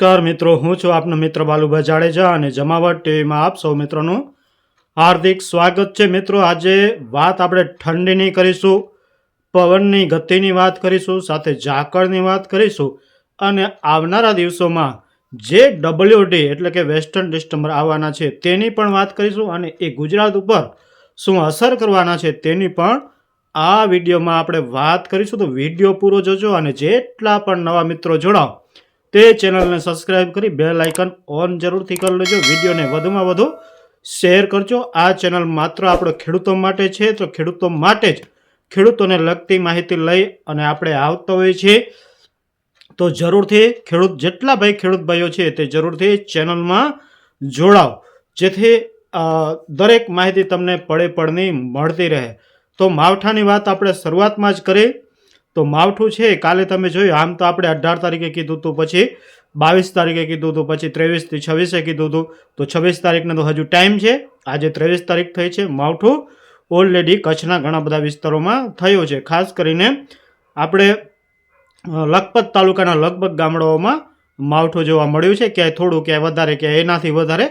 નમસ્કાર મિત્રો, હું છું આપનો મિત્ર બાલુભાઈ જાડેજા અને જમાવટ ટીવીમાં આપ સૌ મિત્રોનું હાર્દિક સ્વાગત છે. મિત્રો, આજે વાત આપણે ઠંડીની કરીશું, પવનની ગતિની વાત કરીશું, સાથે ઝાકળની વાત કરીશું અને આવનારા દિવસોમાં જે WD એટલે કે વેસ્ટર્ન ડિસ્ટમ્બર આવવાના છે તેની પણ વાત કરીશું અને એ ગુજરાત ઉપર શું અસર કરવાના છે તેની પણ આ વિડીયોમાં આપણે વાત કરીશું. તો વિડીયો પૂરો જોજો અને જેટલા પણ નવા મિત્રો જોડાઓ તે ચેનલને સબસ્ક્રાઇબ કરી બેલ આઇકન ઓન જરૂરથી કરી લેજો. વિડીયોને વધુમાં વધુ શેર કરજો. આ ચેનલ માત્ર આપણો ખેડૂતો માટે છે, તો ખેડૂતો માટે જ ખેડૂતોને લગતી માહિતી લઈ અને આપણે આવતા હોઈએ છીએ. તો જરૂરથી જેટલા ખેડૂત ભાઈઓ છે તે જરૂરથી ચેનલમાં જોડાઓ, જેથી દરેક માહિતી તમને પડની મળતી રહે. તો માવઠાની વાત આપણે શરૂઆતમાં જ કરી. તો માવઠું છે કાલે તમે જોયું, આમ તો આપણે 18 તારીખે કીધું હતું, પછી 22 તારીખે કીધું હતું, પછી 23 થી 26 કીધું હતું. તો 26 તારીખને તો હજુ ટાઈમ છે. આજે 23 તારીખ થઈ છે. માવઠું ઓલરેડી કચ્છના ઘણા બધા વિસ્તારોમાં થયું છે. ખાસ કરીને આપણે લખપત તાલુકાના લગભગ ગામડાઓમાં માવઠું જોવા મળ્યું છે. ક્યાંય થોડું, ક્યાંય વધારે, ક્યાંય એનાથી વધારે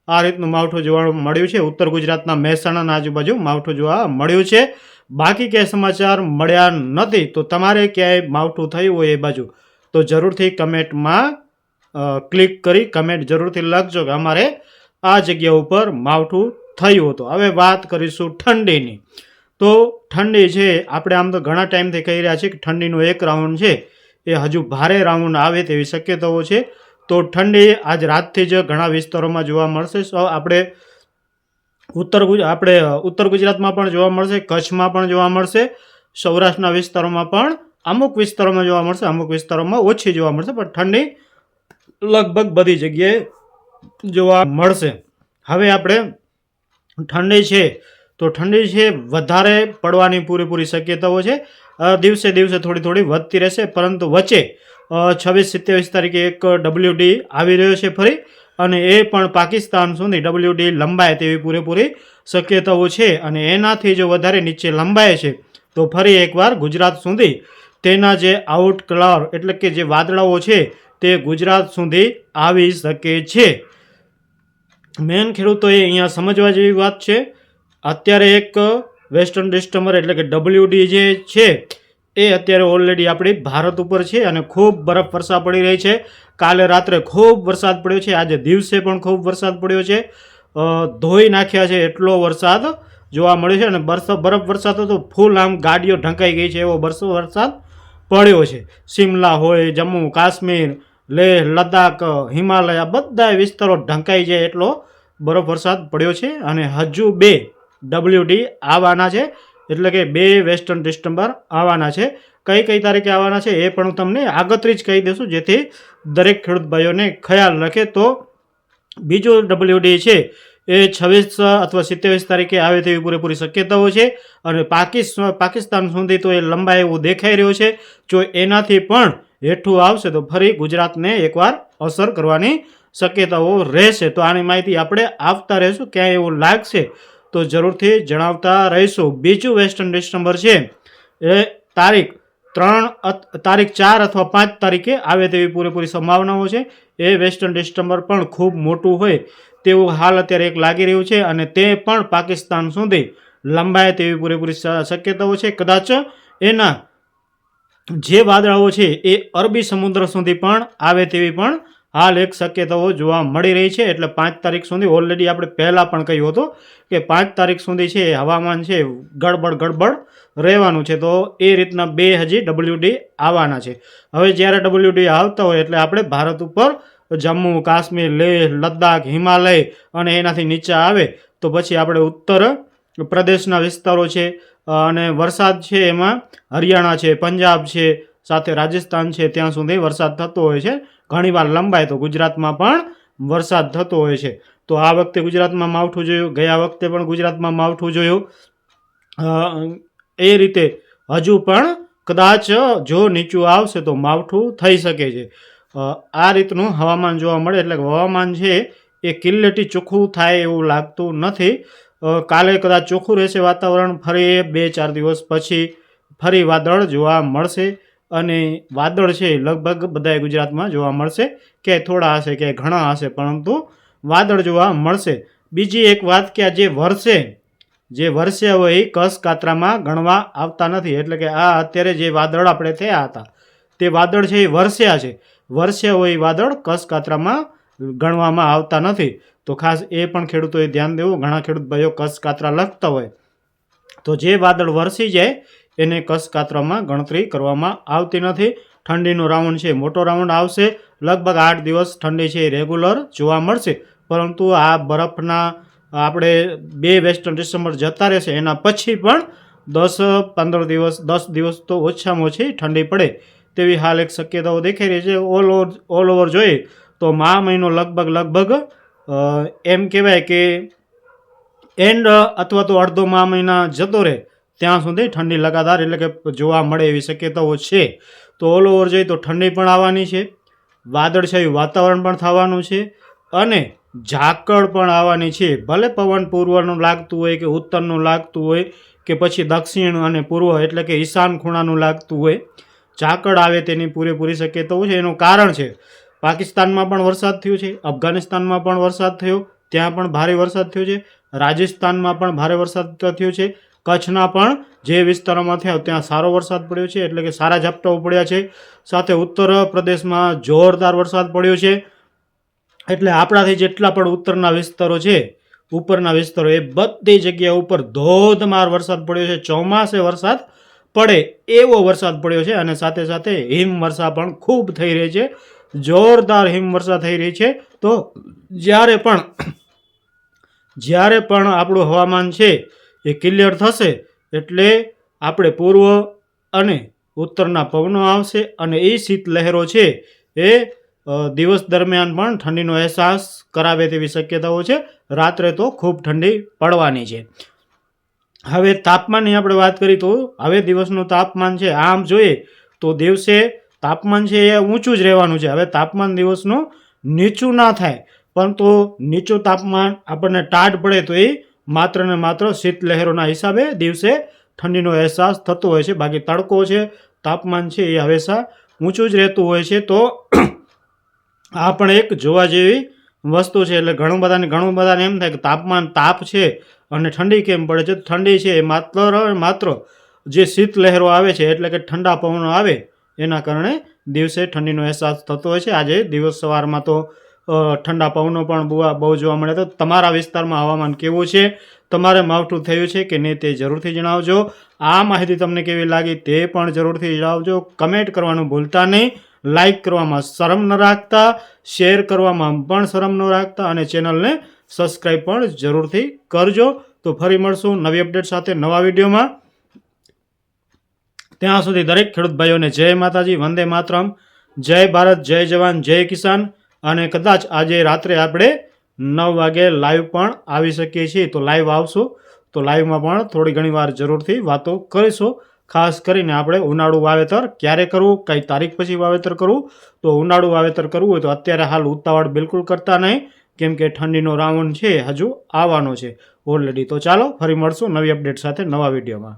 આ રીતનું માવઠું જોવા મળ્યું છે. ઉત્તર ગુજરાતના મહેસાણાના આજુબાજુ માવઠું જોવા મળ્યું છે. બાકી ક્યાંય સમાચાર મળ્યા નથી. તો તમારે ક્યાંય માવઠું થયું હોય એ બાજુ તો જરૂરથી કમેન્ટમાં ક્લિક કરી કમેન્ટ જરૂરથી લખજો કે અમારે આ જગ્યા ઉપર માવઠું થયું હતું. હવે વાત કરીશું ઠંડીની. તો ઠંડી છે, આપણે આમ તો ઘણા ટાઈમથી કહી રહ્યા છીએ કે ઠંડીનો એક રાઉન્ડ છે એ હજુ ભારે રાઉન્ડ આવે તેવી શક્યતાઓ છે. તો ઠંડી આજ રાતથી જ ઘણા વિસ્તારોમાં જોવા મળશે. આપણે ઉત્તર ગુજરાતમાં પણ જોવા મળશે, કચ્છમાં પણ જોવા મળશે, સૌરાષ્ટ્રના વિસ્તારોમાં પણ અમુક વિસ્તારોમાં જોવા મળશે, અમુક વિસ્તારોમાં ઓછી જોવા મળશે, પણ ઠંડી લગભગ બધી જગ્યાએ જોવા મળશે. હવે આપણે ઠંડી છે તો ઠંડી છે વધારે પડવાની પૂરેપૂરી શક્યતાઓ છે. દિવસે દિવસે થોડી થોડી વધતી રહેશે, પરંતુ વચ્ચે 26-27 તારીખે એક WD આવી રહ્યો છે ફરી, અને એ પણ પાકિસ્તાન સુધી WD લંબાય તેવી પૂરેપૂરી શક્યતાઓ છે. અને એનાથી જો વધારે નીચે લંબાય છે તો ફરી એકવાર ગુજરાત સુધી તેના જે આઉટ ક્લાઉડ એટલે કે જે વાદળાઓ છે તે ગુજરાત સુધી આવી શકે છે. મેન ખેડૂતોએ અહીંયા સમજવા જેવી વાત છે. અત્યારે એક વેસ્ટર્ન ડિસ્ટમ્બર એટલે કે WD જે છે એ અત્યારે ઓલરેડી આપણી ભારત ઉપર છે અને ખૂબ બરફ વર્ષા પડી રહી છે. કાલે રાત્રે ખૂબ વરસાદ પડ્યો છે, આજે દિવસે પણ ખૂબ વરસાદ પડ્યો છે. ધોઈ નાખ્યા છે એટલો વરસાદ જોવા મળ્યો છે. અને બરફ વરસાદ તો ફૂલ આમ ગાડીઓ ઢંકાઈ ગઈ છે એવો વરસાદ પડ્યો છે. સિમલા હોય, જમ્મુ કાશ્મીર, લેહ, લદ્દાખ, હિમાલય, બધા વિસ્તારો ઢંકાઈ જાય એટલો બરફ વરસાદ પડ્યો છે. અને હજુ 2 WD આવવાના છે, એટલે કે 2 વેસ્ટર્ન ડિસ્ટમ્બર આવવાના છે. કઈ તારીખે આવવાના છે એ પણ હું તમને આગતરી જ કહી દઈશું, જેથી દરેક ખેડૂત ભાઈઓને ખ્યાલ રાખે. તો બીજો WD છે એ 26 અથવા 27 તારીખે આવે તેવી પૂરેપૂરી શક્યતાઓ છે. અને પાકિસ્તાન સુધી તો એ લંબાઈ એવું દેખાઈ રહ્યું છે. જો એનાથી પણ હેઠું આવશે તો ફરી ગુજરાતને એકવાર અસર કરવાની શક્યતાઓ રહેશે. તો આની માહિતી આપણે આપતા રહીશું, ક્યાંય એવું લાગશે તો જરૂરથી જણાવતા રહીશું. બીજું વેસ્ટર્ન ડિસ્ટમ્બર છે એ તારીખ 4 અથવા 5 તારીખે આવે તેવી પૂરેપૂરી સંભાવનાઓ છે. એ વેસ્ટર્ન ડિસ્ટમ્બર પણ ખૂબ મોટું હોય તેવું હાલ અત્યારે એક લાગી રહ્યું છે, અને તે પણ પાકિસ્તાન સુધી લંબાય તેવી પૂરેપૂરી શક્યતાઓ છે. કદાચ એના જે વાદળાઓ છે એ અરબી સમુદ્ર સુધી પણ આવે તેવી પણ હાલ એક શક્યતાઓ જોવા મળી રહી છે. એટલે 5 તારીખ સુધી ઓલરેડી આપણે પહેલાં પણ કહ્યું હતું કે 5 તારીખ સુધી છે હવામાન છે ગડબડ રહેવાનું છે. તો એ રીતના 2 હજી WD આવવાના છે. હવે જ્યારે WD આવતા હોય એટલે આપણે ભારત ઉપર જમ્મુ કાશ્મીર, લેહ, લદ્દાખ, હિમાલય અને એનાથી નીચે આવે તો પછી આપણે ઉત્તર પ્રદેશના વિસ્તારો છે અને વરસાદ છે એમાં હરિયાણા છે, પંજાબ છે, સાથે રાજસ્થાન છે, ત્યાં સુધી વરસાદ થતો હોય છે. ઘણીવાર લંબાય તો ગુજરાતમાં પણ વરસાદ થતો હોય છે. તો આ વખતે ગુજરાતમાં માવઠું જોયું, ગયા વખતે પણ ગુજરાતમાં માવઠું જોયું. એ રીતે હજુ પણ કદાચ જો નીચું આવશે તો માવઠું થઈ શકે છે. આ રીતનું હવામાન જોવા મળે. એટલે હવામાન છે એ કિલ્લેટી ચોખ્ખું થાય એવું લાગતું નથી. કાલે કદાચ ચોખ્ખું રહેશે વાતાવરણ, ફરી 2-4 દિવસ પછી ફરી વાદળ જોવા મળશે. અને વાદળ છે એ લગભગ બધાય ગુજરાતમાં જોવા મળશે, કે થોડા હશે કે ઘણા હશે, પરંતુ વાદળ જોવા મળશે. બીજી એક વાત કે આ જે વર્ષે હોય એ કસ કાતરામાં ગણવા આવતા નથી. એટલે કે આ અત્યારે જે વાદળ આપણે થયા હતા તે વાદળ છે એ વર્ષ્યા છે. વર્ષ્યા હોય એ વાદળ કસ કાતરામાં ગણવામાં આવતા નથી. તો ખાસ એ પણ ખેડૂતોએ ધ્યાન દેવું. ઘણા ખેડૂત ભાઈઓ કસ કાતરા લખતા હોય તો જે વાદળ વરસી જાય એને કસ કાતરામાં ગણતરી કરવામાં આવતી નથી. ઠંડીનો રાઉન્ડ છે મોટો રાઉન્ડ આવશે. લગભગ 8 દિવસ ઠંડી છે એ રેગ્યુલર જોવા મળશે. પરંતુ આ બરફના આપણે 2 વેસ્ટર્ન ડિસેમ્બર જતા રહેશે એના પછી પણ 10 દિવસ તો ઓછામાં ઓછી ઠંડી પડે તેવી હાલ એક શક્યતાઓ દેખાઈ રહી છે. ઓલ ઓવર જોઈએ તો મહિનો લગભગ એમ કહેવાય કે એન્ડ અથવા તો અડધો મહિના જતો રહે ત્યાં સુધી ઠંડી લગાતાર એટલે કે જોવા મળે એવી શક્યતાઓ છે. તો ઓલ ઓવર જોઈએ તો ઠંડી પણ આવવાની છે, વાદળછાયું વાતાવરણ પણ થવાનું છે અને ઝાકળ પણ આવવાની છે. ભલે પવન પૂર્વનું લાગતું હોય કે ઉત્તરનું લાગતું હોય કે પછી દક્ષિણ અને પૂર્વ એટલે કે ઈશાન ખૂણાનું લાગતું હોય, ઝાકળ આવે તેની પૂરેપૂરી શક્યતાઓ છે. એનું કારણ છે પાકિસ્તાનમાં પણ વરસાદ થયો છે, અફઘાનિસ્તાનમાં પણ વરસાદ થયો, ત્યાં પણ ભારે વરસાદ થયો છે, રાજસ્થાનમાં પણ ભારે વરસાદ થયો છે, કચ્છના પણ જે વિસ્તારોમાં થયા ત્યાં સારો વરસાદ પડ્યો છે એટલે કે સારા ઝાપટાઓ પડ્યા છે. સાથે ઉત્તર પ્રદેશમાં જોરદાર વરસાદ પડ્યો છે. એટલે આપણાથી જેટલા પણ ઉત્તરના વિસ્તારો છે, ઉપરના વિસ્તારો, એ બધી જગ્યા ઉપર ધોધમાર વરસાદ પડ્યો છે. ચોમાસે વરસાદ પડે એવો વરસાદ પડ્યો છે અને સાથે સાથે હિમવર્ષા પણ ખૂબ થઈ રહી છે, જોરદાર હિમવર્ષા થઈ રહી છે. તો જ્યારે પણ આપણું હવામાન છે એ ક્લિયર થશે એટલે આપણે પૂર્વ અને ઉત્તરના પવનો આવશે અને એ શીત લહેરો છે એ દિવસ દરમિયાન પણ ઠંડીનો અહેસાસ કરાવે તેવી શક્યતાઓ છે. રાત્રે તો ખૂબ ઠંડી પડવાની છે. હવે તાપમાનની આપણે વાત કરીએ તો હવે દિવસનું તાપમાન છે આમ જોઈએ તો દિવસે તાપમાન છે એ ઊંચું જ રહેવાનું છે. હવે તાપમાન દિવસનું નીચું ના થાય, પરંતુ નીચું તાપમાન આપણને ટાઢ પડે તો એ માત્ર ને માત્ર શીત લહેરોના હિસાબે દિવસે ઠંડીનો અહેસાસ થતો હોય છે. બાકી તડકો છે, તાપમાન છે એ હંમેશા ઊંચું જ રહેતું હોય છે. તો આ પણ એક જોવા જેવી વસ્તુ છે. એટલે ઘણું બધાને એમ થાય કે તાપ છે અને ઠંડી કેમ પડે છે. ઠંડી છે એ માત્ર જે શીત લહેરો આવે છે એટલે કે ઠંડા પવનો આવે એના કારણે દિવસે ઠંડીનો અહેસાસ થતો હોય છે. આજે દિવસ સવારમાં તો ઠંડા પવનો પણ બહુ જોવા મળે. તો તમારા વિસ્તારમાં હવામાન કેવું છે, તમારે માવઠું થયું છે કે નહીં તે જરૂરથી જણાવજો. આ માહિતી તમને કેવી લાગી તે પણ જરૂરથી જણાવજો. કમેન્ટ કરવાનું ભૂલતા નહીં. લાઈક કરવામાં શરમ ન રાખતા, શેર કરવામાં પણ શરમ ન રાખતા અને ચેનલને સબસ્ક્રાઈબ પણ જરૂરથી કરજો. તો ફરી મળશું નવી અપડેટ સાથે નવા વિડીયોમાં. ત્યાં સુધી દરેક ખેડૂત ભાઈઓને જય માતાજી, વંદે માતરમ, જય ભારત, જય જવાન, જય કિસાન. અને કદાચ આજે રાત્રે આપણે 9 વાગે લાઈવ પણ આવી શકીએ છીએ. તો લાઈવ આવશું તો લાઈવમાં પણ થોડી ઘણી વાર જરૂરથી વાતો કરીશું. ખાસ કરીને આપણે ઉનાળુ વાવેતર ક્યારે કરવું, કઈ તારીખ પછી વાવેતર કરવું. તો ઉનાળુ વાવેતર કરવું હોય તો અત્યારે હાલ ઉતાવળ બિલકુલ કરતા નહીં, કેમ કે ઠંડીનો રાઉન્ડ છે હજુ આવવાનો છે ઓલરેડી. તો ચાલો ફરી મળશું નવી અપડેટ સાથે નવા વિડીયોમાં.